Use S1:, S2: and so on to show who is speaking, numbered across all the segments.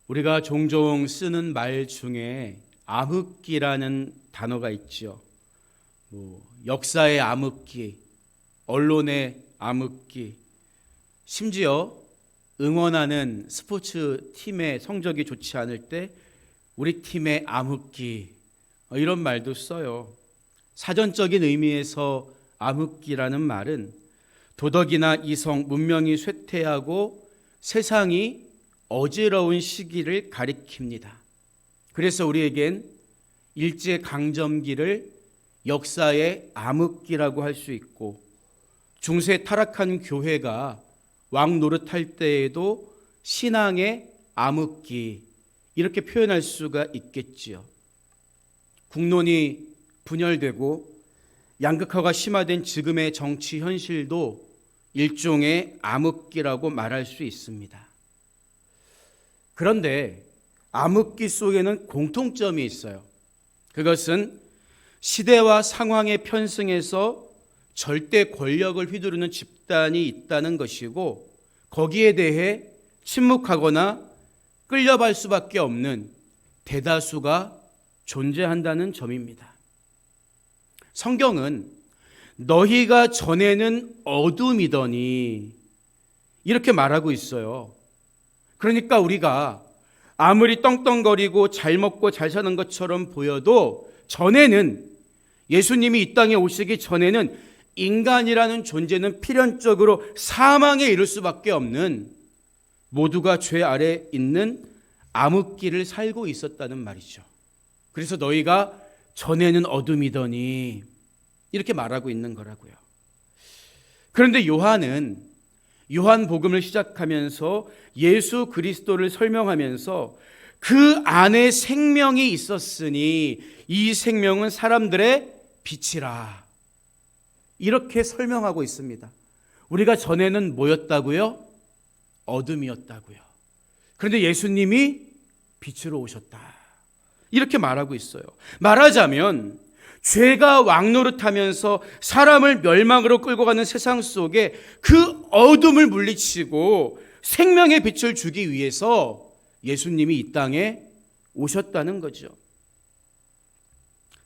S1: 우리가 종종 쓰는 말 중에 암흑기라는 단어가 있죠. 역사의 암흑기, 언론의 암흑기, 심지어 응원하는 스포츠 팀의 성적이 좋지 않을 때 우리 팀의 암흑기, 이런 말도 써요. 사전적인 의미에서 암흑기라는 말은 도덕이나 이성, 문명이 쇠퇴하고 세상이 어지러운 시기를 가리킵니다. 그래서 우리에겐 일제강점기를 역사의 암흑기라고 할 수 있고, 중세 타락한 교회가 왕 노릇할 때에도 신앙의 암흑기, 이렇게 표현할 수가 있겠지요. 국론이 분열되고 양극화가 심화된 지금의 정치 현실도 일종의 암흑기라고 말할 수 있습니다. 그런데 암흑기 속에는 공통점이 있어요. 그것은 시대와 상황에 편승해서 절대 권력을 휘두르는 집단이 있다는 것이고, 거기에 대해 침묵하거나 끌려갈 수밖에 없는 대다수가 존재한다는 점입니다. 성경은 너희가 전에는 어둠이더니 이렇게 말하고 있어요. 그러니까 우리가 아무리 떵떵거리고 잘 먹고 잘 사는 것처럼 보여도 전에는, 예수님이 이 땅에 오시기 전에는 인간이라는 존재는 필연적으로 사망에 이를 수밖에 없는, 모두가 죄 아래 있는 암흑기를 살고 있었다는 말이죠. 그래서 너희가 전에는 어둠이더니 이렇게 말하고 있는 거라고요. 그런데 요한복음을 시작하면서 예수 그리스도를 설명하면서 그 안에 생명이 있었으니 이 생명은 사람들의 빛이라, 이렇게 설명하고 있습니다. 우리가 전에는 뭐였다고요? 어둠이었다고요. 그런데 예수님이 빛으로 오셨다, 이렇게 말하고 있어요. 말하자면 죄가 왕노릇하면서 사람을 멸망으로 끌고 가는 세상 속에 그 어둠을 물리치고 생명의 빛을 주기 위해서 예수님이 이 땅에 오셨다는 거죠.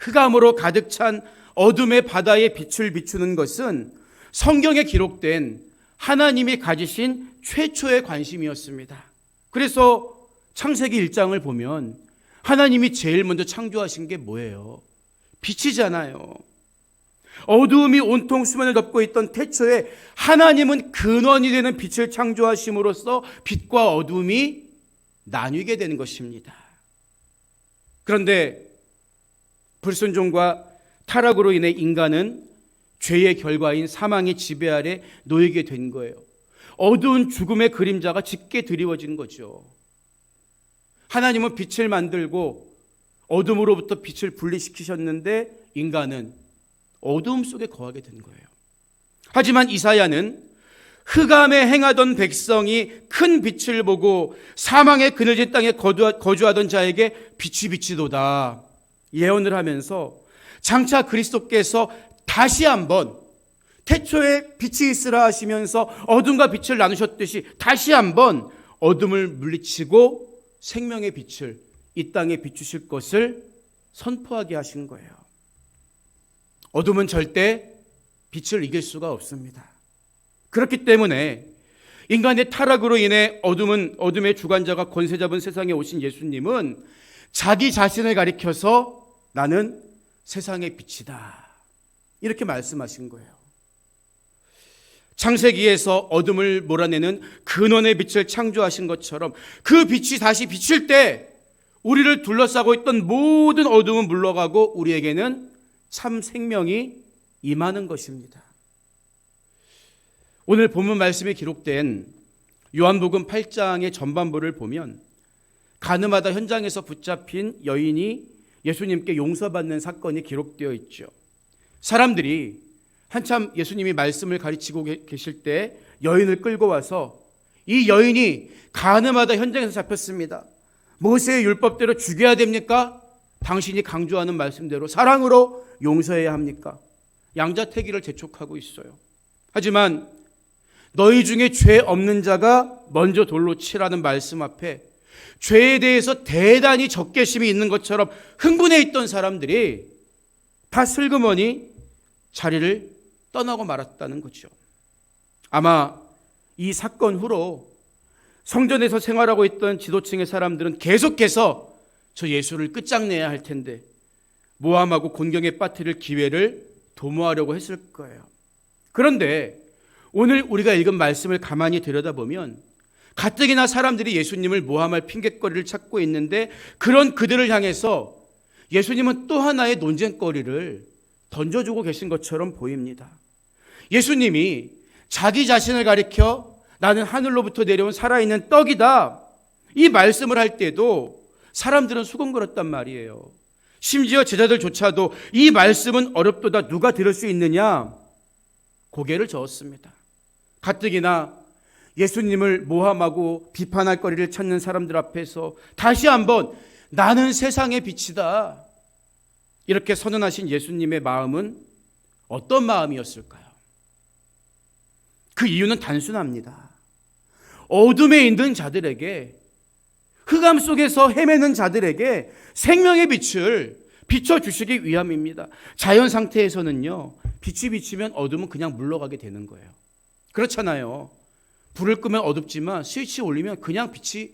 S1: 흑암으로 가득 찬 어둠의 바다에 빛을 비추는 것은 성경에 기록된 하나님이 가지신 최초의 관심이었습니다. 그래서 창세기 1장을 보면 하나님이 제일 먼저 창조하신 게 뭐예요? 빛이잖아요. 어두움이 온통 수면을 덮고 있던 태초에 하나님은 근원이 되는 빛을 창조하심으로써 빛과 어둠이 나뉘게 되는 것입니다. 그런데 불순종과 타락으로 인해 인간은 죄의 결과인 사망의 지배 아래 놓이게 된 거예요. 어두운 죽음의 그림자가 짙게 드리워진 거죠. 하나님은 빛을 만들고 어둠으로부터 빛을 분리시키셨는데 인간은 어두움 속에 거하게 된 거예요. 하지만 이사야는 흑암에 행하던 백성이 큰 빛을 보고 사망의 그늘진 땅에 거주하던 자에게 빛이 비치도다 예언을 하면서 장차 그리스도께서 다시 한번 태초에 빛이 있으라 하시면서 어둠과 빛을 나누셨듯이 다시 한번 어둠을 물리치고 생명의 빛을 이 땅에 비추실 것을 선포하게 하신 거예요. 어둠은 절대 빛을 이길 수가 없습니다. 그렇기 때문에 인간의 타락으로 인해 어둠의 주관자가 권세 잡은 세상에 오신 예수님은 자기 자신을 가리켜서 나는 세상의 빛이다, 이렇게 말씀하신 거예요. 창세기에서 어둠을 몰아내는 근원의 빛을 창조하신 것처럼 그 빛이 다시 비칠 때 우리를 둘러싸고 있던 모든 어둠은 물러가고 우리에게는 참 생명이 임하는 것입니다. 오늘 본문 말씀에 기록된 요한복음 8장의 전반부를 보면 가늠하다 현장에서 붙잡힌 여인이 예수님께 용서받는 사건이 기록되어 있죠. 사람들이 한참 예수님이 말씀을 가르치고 계실 때 여인을 끌고 와서 이 여인이 가늠하다 현장에서 잡혔습니다. 모세의 율법대로 죽여야 됩니까? 당신이 강조하는 말씀대로 사랑으로 용서해야 합니까? 양자택일을 재촉하고 있어요. 하지만 너희 중에 죄 없는 자가 먼저 돌로 치라는 말씀 앞에 죄에 대해서 대단히 적개심이 있는 것처럼 흥분해 있던 사람들이 다 슬그머니 자리를 떠나고 말았다는 거죠. 아마 이 사건 후로 성전에서 생활하고 있던 지도층의 사람들은 계속해서 저 예수를 끝장내야 할 텐데 모함하고 곤경에 빠뜨릴 기회를 도모하려고 했을 거예요. 그런데 오늘 우리가 읽은 말씀을 가만히 들여다보면 가뜩이나 사람들이 예수님을 모함할 핑곗거리를 찾고 있는데 그런 그들을 향해서 예수님은 또 하나의 논쟁거리를 던져주고 계신 것처럼 보입니다. 예수님이 자기 자신을 가리켜 나는 하늘로부터 내려온 살아있는 떡이다, 이 말씀을 할 때도 사람들은 수근거렸단 말이에요. 심지어 제자들조차도 이 말씀은 어렵도다, 누가 들을 수 있느냐, 고개를 저었습니다. 가뜩이나 예수님을 모함하고 비판할 거리를 찾는 사람들 앞에서 다시 한번 나는 세상의 빛이다, 이렇게 선언하신 예수님의 마음은 어떤 마음이었을까요? 그 이유는 단순합니다. 어둠에 있는 자들에게, 흑암 속에서 헤매는 자들에게 생명의 빛을 비춰주시기 위함입니다. 자연 상태에서는요, 빛이 비치면 어둠은 그냥 물러가게 되는 거예요. 그렇잖아요. 불을 끄면 어둡지만 스위치 올리면 그냥 빛이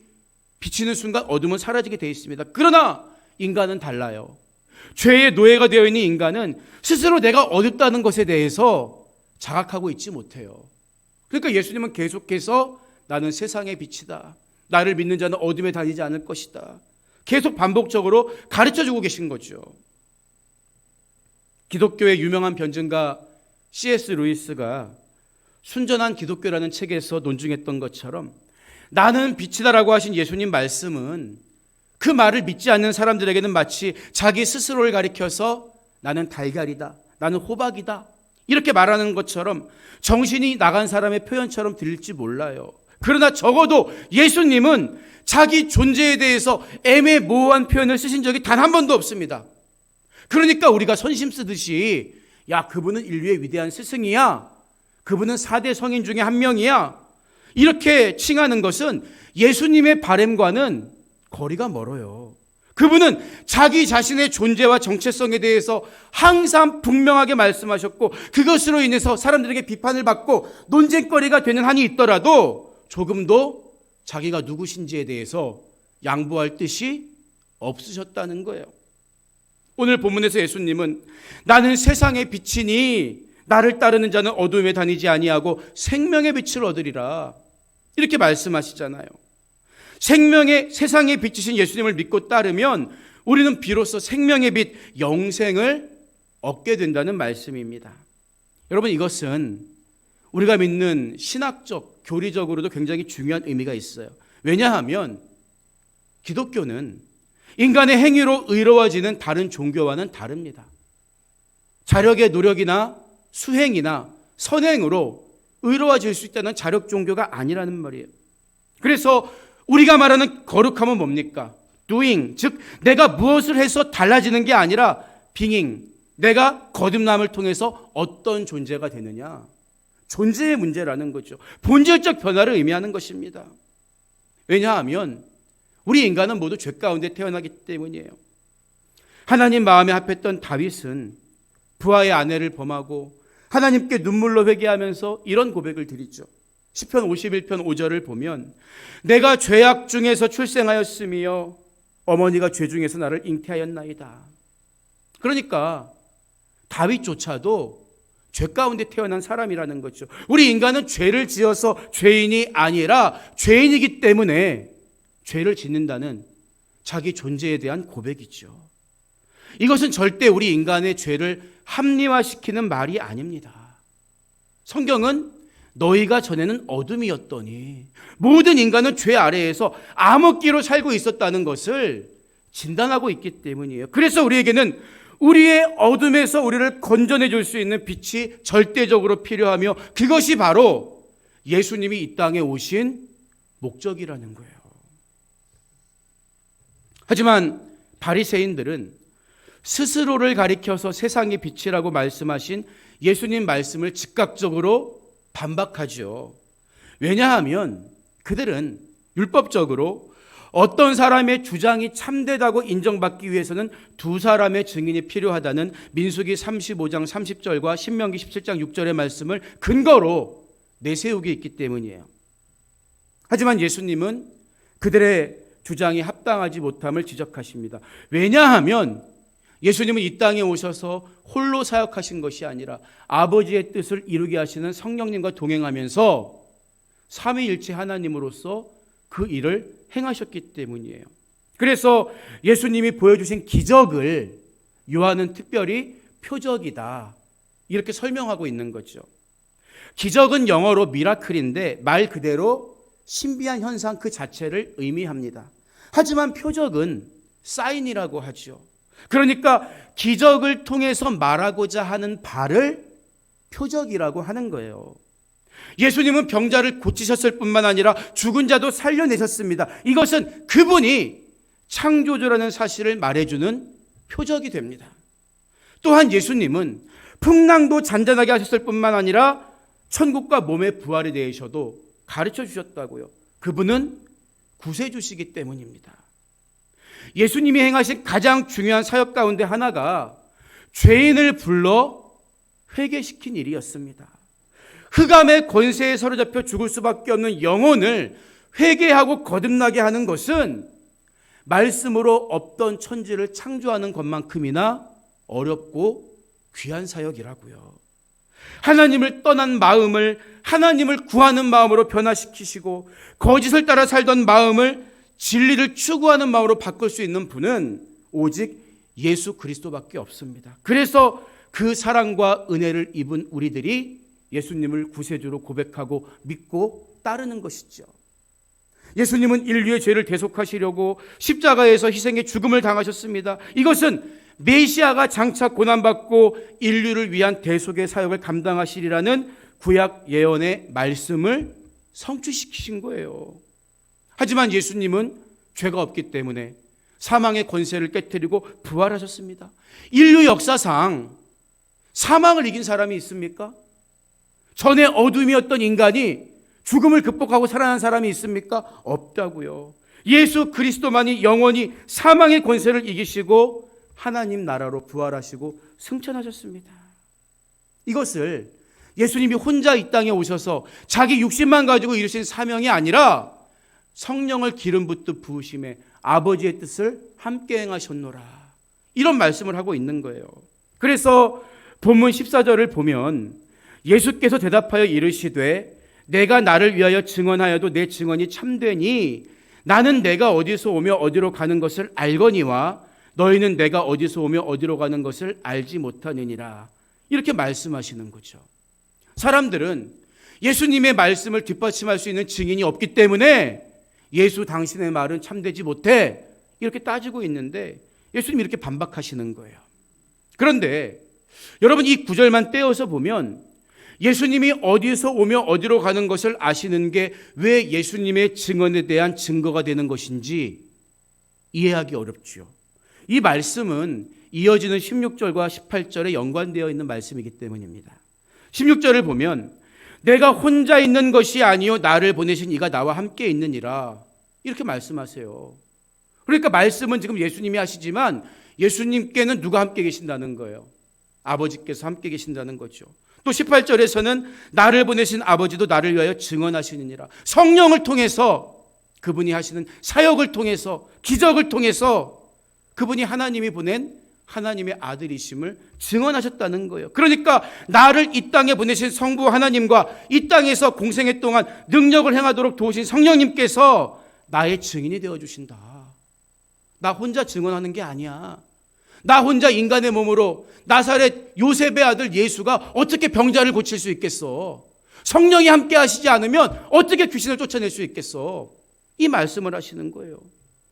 S1: 비치는 순간 어둠은 사라지게 되어 있습니다. 그러나 인간은 달라요. 죄의 노예가 되어 있는 인간은 스스로 내가 어둡다는 것에 대해서 자각하고 있지 못해요. 그러니까 예수님은 계속해서 나는 세상의 빛이다, 나를 믿는 자는 어둠에 다니지 않을 것이다, 계속 반복적으로 가르쳐주고 계신 거죠. 기독교의 유명한 변증가 C.S. 루이스가 순전한 기독교라는 책에서 논증했던 것처럼 나는 빛이다라고 하신 예수님 말씀은 그 말을 믿지 않는 사람들에게는 마치 자기 스스로를 가리켜서 나는 달걀이다, 나는 호박이다, 이렇게 말하는 것처럼 정신이 나간 사람의 표현처럼 들릴지 몰라요. 그러나 적어도 예수님은 자기 존재에 대해서 애매모호한 표현을 쓰신 적이 단 한 번도 없습니다. 그러니까 우리가 선심 쓰듯이 야, 그분은 인류의 위대한 스승이야, 그분은 4대 성인 중에 한 명이야, 이렇게 칭하는 것은 예수님의 바램과는 거리가 멀어요. 그분은 자기 자신의 존재와 정체성에 대해서 항상 분명하게 말씀하셨고 그것으로 인해서 사람들에게 비판을 받고 논쟁거리가 되는 한이 있더라도 조금도 자기가 누구신지에 대해서 양보할 뜻이 없으셨다는 거예요. 오늘 본문에서 예수님은 나는 세상의 빛이니 나를 따르는 자는 어둠에 다니지 아니하고 생명의 빛을 얻으리라, 이렇게 말씀하시잖아요. 생명의, 세상의 빛이신 예수님을 믿고 따르면 우리는 비로소 생명의 빛, 영생을 얻게 된다는 말씀입니다. 여러분, 이것은 우리가 믿는 신학적, 교리적으로도 굉장히 중요한 의미가 있어요. 왜냐하면 기독교는 인간의 행위로 의로워지는 다른 종교와는 다릅니다. 자력의 노력이나 수행이나 선행으로 의로워질 수 있다는 자력 종교가 아니라는 말이에요. 그래서 우리가 말하는 거룩함은 뭡니까? doing, 즉 내가 무엇을 해서 달라지는 게 아니라 being, 내가 거듭남을 통해서 어떤 존재가 되느냐, 존재의 문제라는 거죠. 본질적 변화를 의미하는 것입니다. 왜냐하면 우리 인간은 모두 죄 가운데 태어나기 때문이에요. 하나님 마음에 합했던 다윗은 부하의 아내를 범하고 하나님께 눈물로 회개하면서 이런 고백을 드리죠. 시편 51편 5절을 보면 내가 죄악 중에서 출생하였으며 어머니가 죄 중에서 나를 잉태하였나이다. 그러니까 다윗조차도 죄 가운데 태어난 사람이라는 거죠. 우리 인간은 죄를 지어서 죄인이 아니라 죄인이기 때문에 죄를 짓는다는 자기 존재에 대한 고백이죠. 이것은 절대 우리 인간의 죄를 합리화시키는 말이 아닙니다. 성경은 너희가 전에는 어둠이었더니 모든 인간은 죄 아래에서 암흑기로 살고 있었다는 것을 진단하고 있기 때문이에요. 그래서 우리에게는 우리의 어둠에서 우리를 건져내 줄 수 있는 빛이 절대적으로 필요하며 그것이 바로 예수님이 이 땅에 오신 목적이라는 거예요. 하지만 바리새인들은 스스로를 가리켜서 세상의 빛이라고 말씀하신 예수님 말씀을 즉각적으로 반박하죠. 왜냐하면 그들은 율법적으로 어떤 사람의 주장이 참되다고 인정받기 위해서는 두 사람의 증인이 필요하다는 민수기 35장 30절과 신명기 17장 6절의 말씀을 근거로 내세우고 있기 때문이에요. 하지만 예수님은 그들의 주장이 합당하지 못함을 지적하십니다. 왜냐하면 예수님은 이 땅에 오셔서 홀로 사역하신 것이 아니라 아버지의 뜻을 이루게 하시는 성령님과 동행하면서 삼위일체 하나님으로서 그 일을 행하셨기 때문이에요. 그래서 예수님이 보여주신 기적을 요한은 특별히 표적이다 이렇게 설명하고 있는 거죠. 기적은 영어로 미라클인데 말 그대로 신비한 현상 그 자체를 의미합니다. 하지만 표적은 사인이라고 하죠. 그러니까 기적을 통해서 말하고자 하는 바를 표적이라고 하는 거예요. 예수님은 병자를 고치셨을 뿐만 아니라 죽은 자도 살려내셨습니다. 이것은 그분이 창조주라는 사실을 말해주는 표적이 됩니다. 또한 예수님은 풍랑도 잔잔하게 하셨을 뿐만 아니라 천국과 몸의 부활에 대해서도 가르쳐 주셨다고요. 그분은 구세주시기 때문입니다. 예수님이 행하신 가장 중요한 사역 가운데 하나가 죄인을 불러 회개시킨 일이었습니다. 흑암의 권세에 사로잡혀 죽을 수밖에 없는 영혼을 회개하고 거듭나게 하는 것은 말씀으로 없던 천지를 창조하는 것만큼이나 어렵고 귀한 사역이라고요. 하나님을 떠난 마음을 하나님을 구하는 마음으로 변화시키시고 거짓을 따라 살던 마음을 진리를 추구하는 마음으로 바꿀 수 있는 분은 오직 예수 그리스도밖에 없습니다. 그래서 그 사랑과 은혜를 입은 우리들이 예수님을 구세주로 고백하고 믿고 따르는 것이죠. 예수님은 인류의 죄를 대속하시려고 십자가에서 희생의 죽음을 당하셨습니다. 이것은 메시아가 장차 고난받고 인류를 위한 대속의 사역을 감당하시리라는 구약 예언의 말씀을 성취시키신 거예요. 하지만 예수님은 죄가 없기 때문에 사망의 권세를 깨뜨리고 부활하셨습니다. 인류 역사상 사망을 이긴 사람이 있습니까? 전에 어둠이었던 인간이 죽음을 극복하고 살아난 사람이 있습니까? 없다고요. 예수 그리스도만이 영원히 사망의 권세를 이기시고 하나님 나라로 부활하시고 승천하셨습니다. 이것을 예수님이 혼자 이 땅에 오셔서 자기 육신만 가지고 이루신 사명이 아니라 성령을 기름 붓듯 부으심에 아버지의 뜻을 함께 행하셨노라. 이런 말씀을 하고 있는 거예요. 그래서 본문 14절을 보면 예수께서 대답하여 이르시되 내가 나를 위하여 증언하여도 내 증언이 참되니 나는 내가 어디서 오며 어디로 가는 것을 알거니와 너희는 내가 어디서 오며 어디로 가는 것을 알지 못하느니라. 이렇게 말씀하시는 거죠. 사람들은 예수님의 말씀을 뒷받침할 수 있는 증인이 없기 때문에 예수 당신의 말은 참되지 못해 이렇게 따지고 있는데 예수님이 이렇게 반박하시는 거예요. 그런데 여러분 이 구절만 떼어서 보면 예수님이 어디서 오며 어디로 가는 것을 아시는 게 왜 예수님의 증언에 대한 증거가 되는 것인지 이해하기 어렵죠. 이 말씀은 이어지는 16절과 18절에 연관되어 있는 말씀이기 때문입니다. 16절을 보면 내가 혼자 있는 것이 아니요 나를 보내신 이가 나와 함께 있느니라 이렇게 말씀하세요. 그러니까 말씀은 지금 예수님이 하시지만 예수님께는 누가 함께 계신다는 거예요? 아버지께서 함께 계신다는 거죠. 또 18절에서는 나를 보내신 아버지도 나를 위하여 증언하시느니라. 성령을 통해서 그분이 하시는 사역을 통해서 기적을 통해서 그분이 하나님이 보낸 하나님의 아들이심을 증언하셨다는 거예요. 그러니까 나를 이 땅에 보내신 성부 하나님과 이 땅에서 공생애 동안 능력을 행하도록 도우신 성령님께서 나의 증인이 되어주신다. 나 혼자 증언하는 게 아니야. 나 혼자 인간의 몸으로 나사렛 요셉의 아들 예수가 어떻게 병자를 고칠 수 있겠어? 성령이 함께 하시지 않으면 어떻게 귀신을 쫓아낼 수 있겠어? 이 말씀을 하시는 거예요.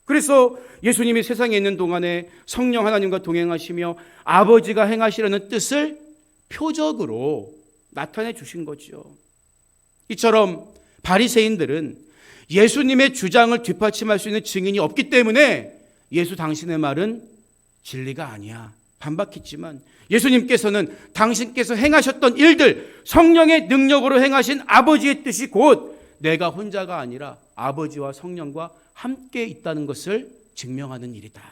S1: 그래서 예수님이 세상에 있는 동안에 성령 하나님과 동행하시며 아버지가 행하시려는 뜻을 표적으로 나타내 주신 거죠. 이처럼 바리새인들은 예수님의 주장을 뒷받침할 수 있는 증인이 없기 때문에 예수 당신의 말은 진리가 아니야 반박했지만, 예수님께서는 당신께서 행하셨던 일들, 성령의 능력으로 행하신 아버지의 뜻이 곧 내가 혼자가 아니라 아버지와 성령과 함께 있다는 것을 증명하는 일이다,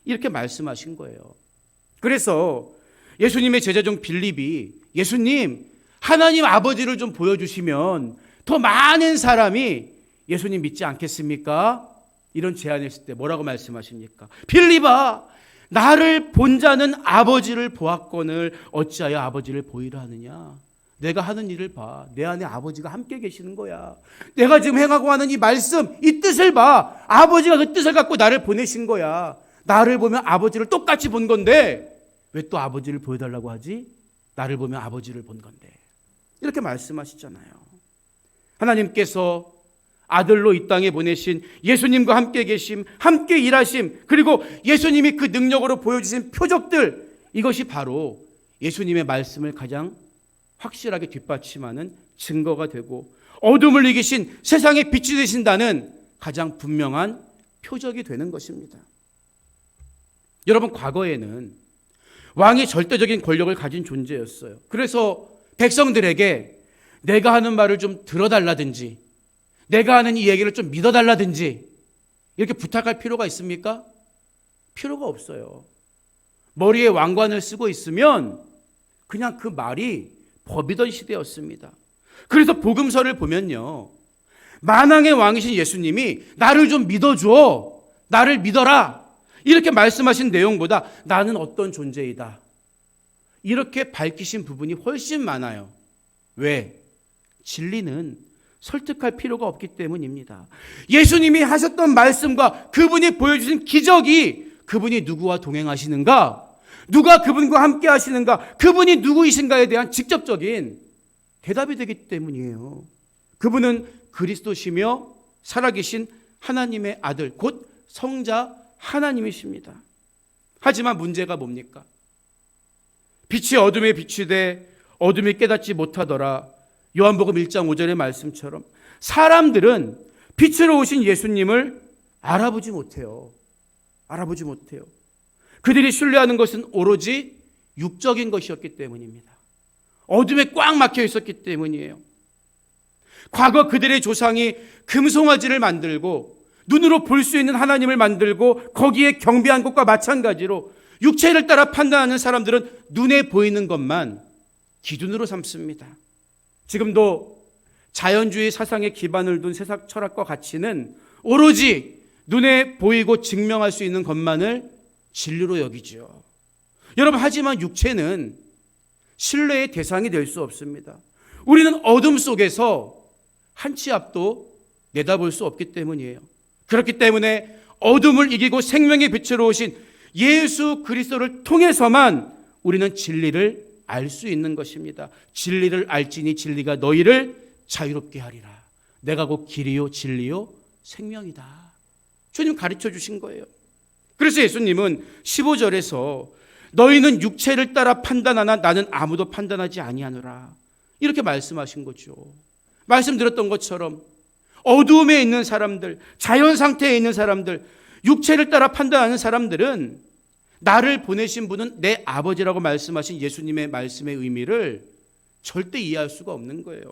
S1: 이렇게 말씀하신 거예요. 그래서 예수님의 제자 중 빌립이 예수님, 하나님 아버지를 좀 보여주시면 더 많은 사람이 예수님 믿지 않겠습니까? 이런 제안을 했을 때 뭐라고 말씀하십니까? 빌립아, 나를 본 자는 아버지를 보았거늘 어찌하여 아버지를 보이라 하느냐? 내가 하는 일을 봐. 내 안에 아버지가 함께 계시는 거야. 내가 지금 행하고 하는 이 말씀, 이 뜻을 봐. 아버지가 그 뜻을 갖고 나를 보내신 거야. 나를 보면 아버지를 똑같이 본 건데 왜 또 아버지를 보여달라고 하지? 나를 보면 아버지를 본 건데. 이렇게 말씀하시잖아요. 하나님께서 아들로 이 땅에 보내신 예수님과 함께 계심, 함께 일하심, 그리고 예수님이 그 능력으로 보여주신 표적들, 이것이 바로 예수님의 말씀을 가장 확실하게 뒷받침하는 증거가 되고 어둠을 이기신 세상의 빛이 되신다는 가장 분명한 표적이 되는 것입니다. 여러분, 과거에는 왕이 절대적인 권력을 가진 존재였어요. 그래서 백성들에게 내가 하는 말을 좀 들어달라든지 내가 하는 이 얘기를 좀 믿어달라든지 이렇게 부탁할 필요가 있습니까? 필요가 없어요. 머리에 왕관을 쓰고 있으면 그냥 그 말이 법이던 시대였습니다. 그래서 복음서를 보면요, 만왕의 왕이신 예수님이 나를 좀 믿어줘, 나를 믿어라, 이렇게 말씀하신 내용보다 나는 어떤 존재이다, 이렇게 밝히신 부분이 훨씬 많아요. 왜? 진리는 설득할 필요가 없기 때문입니다. 예수님이 하셨던 말씀과 그분이 보여주신 기적이 그분이 누구와 동행하시는가, 누가 그분과 함께 하시는가, 그분이 누구이신가에 대한 직접적인 대답이 되기 때문이에요. 그분은 그리스도시며 살아계신 하나님의 아들, 곧 성자 하나님이십니다. 하지만 문제가 뭡니까? 빛이 어둠에 비추되 어둠이 깨닫지 못하더라. 요한복음 1장 5절의 말씀처럼 사람들은 빛으로 오신 예수님을 알아보지 못해요. 알아보지 못해요. 그들이 신뢰하는 것은 오로지 육적인 것이었기 때문입니다. 어둠에 꽉 막혀 있었기 때문이에요. 과거 그들의 조상이 금송아지를 만들고 눈으로 볼 수 있는 하나님을 만들고 거기에 경배한 것과 마찬가지로 육체를 따라 판단하는 사람들은 눈에 보이는 것만 기준으로 삼습니다. 지금도 자연주의 사상에 기반을 둔 세상 철학과 가치는 오로지 눈에 보이고 증명할 수 있는 것만을 진리로 여기죠. 여러분, 하지만 육체는 신뢰의 대상이 될 수 없습니다. 우리는 어둠 속에서 한 치 앞도 내다볼 수 없기 때문이에요. 그렇기 때문에 어둠을 이기고 생명의 빛으로 오신 예수 그리스도를 통해서만 우리는 진리를 알 수 있는 것입니다. 진리를 알지니 진리가 너희를 자유롭게 하리라. 내가 곧 길이요 진리요 생명이다. 주님 가르쳐 주신 거예요. 그래서 예수님은 15절에서 너희는 육체를 따라 판단하나 나는 아무도 판단하지 아니하노라, 이렇게 말씀하신 거죠. 말씀드렸던 것처럼 어두움에 있는 사람들, 자연 상태에 있는 사람들, 육체를 따라 판단하는 사람들은 나를 보내신 분은 내 아버지라고 말씀하신 예수님의 말씀의 의미를 절대 이해할 수가 없는 거예요.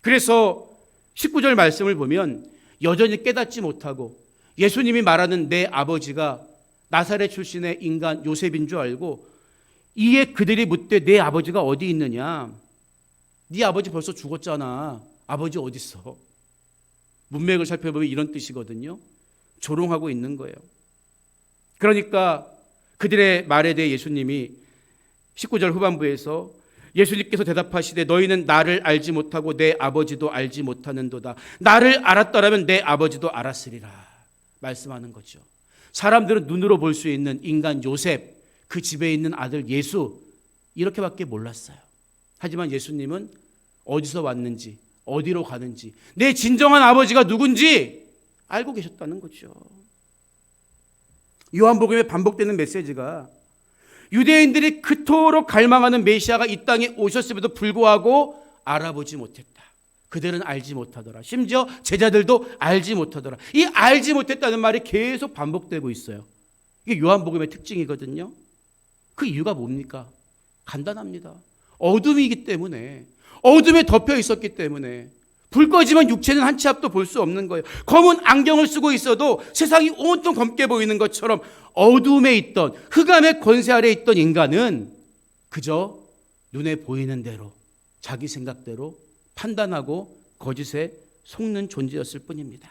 S1: 그래서 19절 말씀을 보면 여전히 깨닫지 못하고 예수님이 말하는 내 아버지가 나사렛 출신의 인간 요셉인 줄 알고 이에 그들이 묻되 내 아버지가 어디 있느냐? 네 아버지 벌써 죽었잖아. 아버지 어디 있어? 문맥을 살펴보면 이런 뜻이거든요. 조롱하고 있는 거예요. 그러니까 그들의 말에 대해 예수님이 19절 후반부에서 예수님께서 대답하시되 너희는 나를 알지 못하고 내 아버지도 알지 못하는도다. 나를 알았더라면 내 아버지도 알았으리라 말씀하는 거죠. 사람들은 눈으로 볼 수 있는 인간 요셉, 그 집에 있는 아들 예수, 이렇게밖에 몰랐어요. 하지만 예수님은 어디서 왔는지, 어디로 가는지, 내 진정한 아버지가 누군지 알고 계셨다는 거죠. 요한복음에 반복되는 메시지가 유대인들이 그토록 갈망하는 메시아가 이 땅에 오셨음에도 불구하고 알아보지 못했다. 그들은 알지 못하더라. 심지어 제자들도 알지 못하더라. 이 알지 못했다는 말이 계속 반복되고 있어요. 이게 요한복음의 특징이거든요. 그 이유가 뭡니까? 간단합니다. 어둠이기 때문에, 어둠에 덮여 있었기 때문에, 불 꺼지면 육체는 한 치 앞도 볼 수 없는 거예요. 검은 안경을 쓰고 있어도 세상이 온통 검게 보이는 것처럼 어둠에 있던, 흑암의 권세 아래 있던 인간은 그저 눈에 보이는 대로 자기 생각대로 판단하고 거짓에 속는 존재였을 뿐입니다.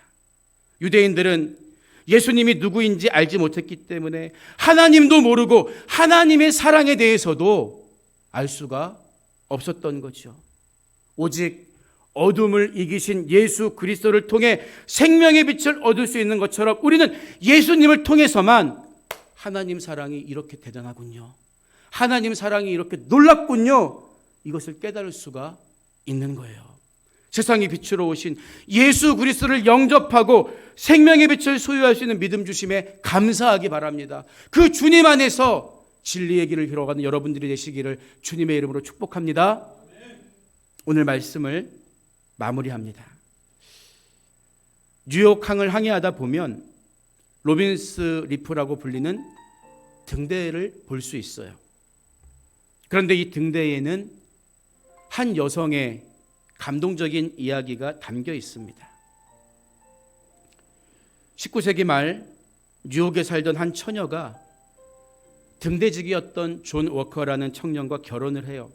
S1: 유대인들은 예수님이 누구인지 알지 못했기 때문에 하나님도 모르고 하나님의 사랑에 대해서도 알 수가 없었던 거죠. 오직 어둠을 이기신 예수 그리스도를 통해 생명의 빛을 얻을 수 있는 것처럼 우리는 예수님을 통해서만 하나님 사랑이 이렇게 대단하군요, 하나님 사랑이 이렇게 놀랍군요, 이것을 깨달을 수가 있는 거예요. 세상의 빛으로 오신 예수 그리스도를 영접하고 생명의 빛을 소유할 수 있는 믿음 주심에 감사하기 바랍니다. 그 주님 안에서 진리의 길을 걸어가는 여러분들이 되시기를 주님의 이름으로 축복합니다. 오늘 말씀을 마무리합니다. 뉴욕 항을 항해하다 보면 로빈스 리프라고 불리는 등대를 볼 수 있어요. 그런데 이 등대에는 한 여성의 감동적인 이야기가 담겨 있습니다. 19세기 말 뉴욕에 살던 한 처녀가 등대직이었던 존 워커라는 청년과 결혼을 해요.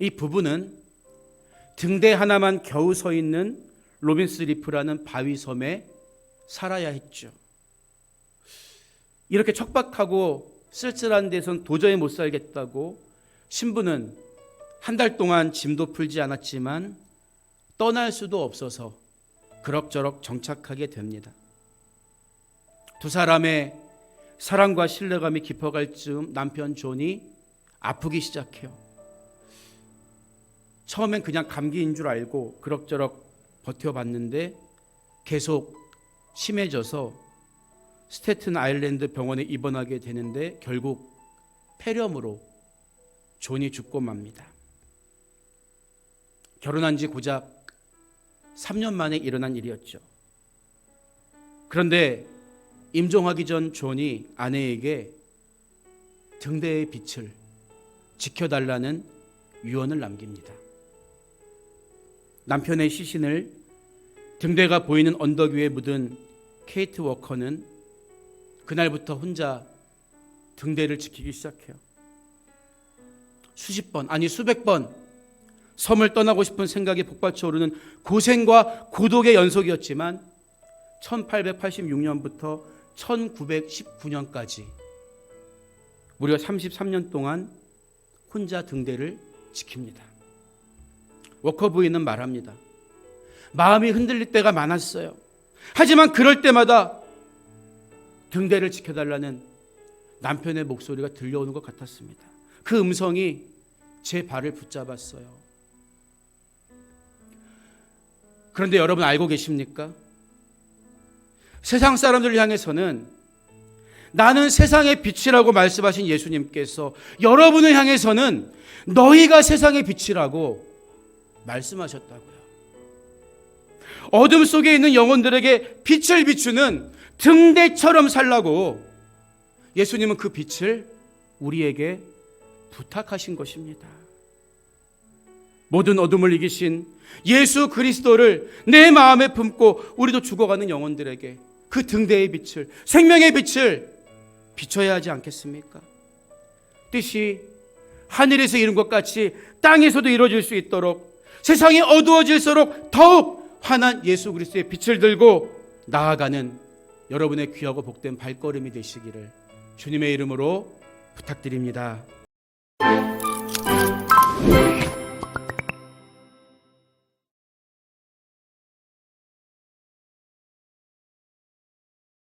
S1: 이 부부는 등대 하나만 겨우 서 있는 로빈스 리프라는 바위 섬에 살아야 했죠. 이렇게 척박하고 쓸쓸한 데선 도저히 못 살겠다고 신부는 한 달 동안 짐도 풀지 않았지만 떠날 수도 없어서 그럭저럭 정착하게 됩니다. 두 사람의 사랑과 신뢰감이 깊어갈 즈음 남편 존이 아프기 시작해요. 처음엔 그냥 감기인 줄 알고 그럭저럭 버텨봤는데 계속 심해져서 스태튼 아일랜드 병원에 입원하게 되는데 결국 폐렴으로 존이 죽고 맙니다. 결혼한 지 고작 3년 만에 일어난 일이었죠. 그런데 임종하기 전 존이 아내에게 등대의 빛을 지켜달라는 유언을 남깁니다. 남편의 시신을 등대가 보이는 언덕 위에 묻은 케이트 워커는 그날부터 혼자 등대를 지키기 시작해요. 수십 번, 아니 수백 번 섬을 떠나고 싶은 생각이 복받쳐 오르는 고생과 고독의 연속이었지만 1886년부터 1919년까지 무려 33년 동안 혼자 등대를 지킵니다. 워커 부인은 말합니다. 마음이 흔들릴 때가 많았어요. 하지만 그럴 때마다 등대를 지켜달라는 남편의 목소리가 들려오는 것 같았습니다. 그 음성이 제 발을 붙잡았어요. 그런데 여러분 알고 계십니까? 세상 사람들을 향해서는 나는 세상의 빛이라고 말씀하신 예수님께서 여러분을 향해서는 너희가 세상의 빛이라고 말씀하셨다고요. 어둠 속에 있는 영혼들에게 빛을 비추는 등대처럼 살라고 예수님은 그 빛을 우리에게 부탁하신 것입니다. 모든 어둠을 이기신 예수 그리스도를 내 마음에 품고 우리도 죽어가는 영혼들에게 그 등대의 빛을, 생명의 빛을 비춰야 하지 않겠습니까? 뜻이 하늘에서 이룬 것 같이 땅에서도 이루어질 수 있도록 세상이 어두워질수록 더욱 환한 예수 그리스도의 빛을 들고 나아가는 여러분의 귀하고 복된 발걸음이 되시기를 주님의 이름으로 부탁드립니다.